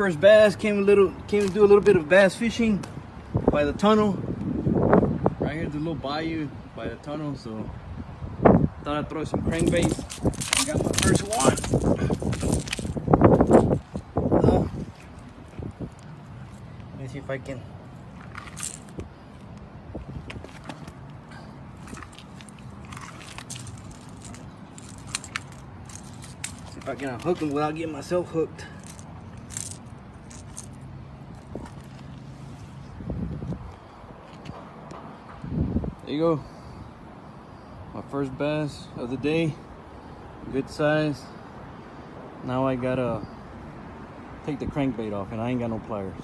first bass. Came to do a little bit of bass fishing by the tunnel. Right here's the little bayou by the tunnel. So thought I'd throw some crankbaits. I got my first one. Let me see if I can. See if I can unhook them without getting myself hooked. There you go. My first bass of the day. Good size. Now I gotta take the crankbait off and I ain't got no pliers.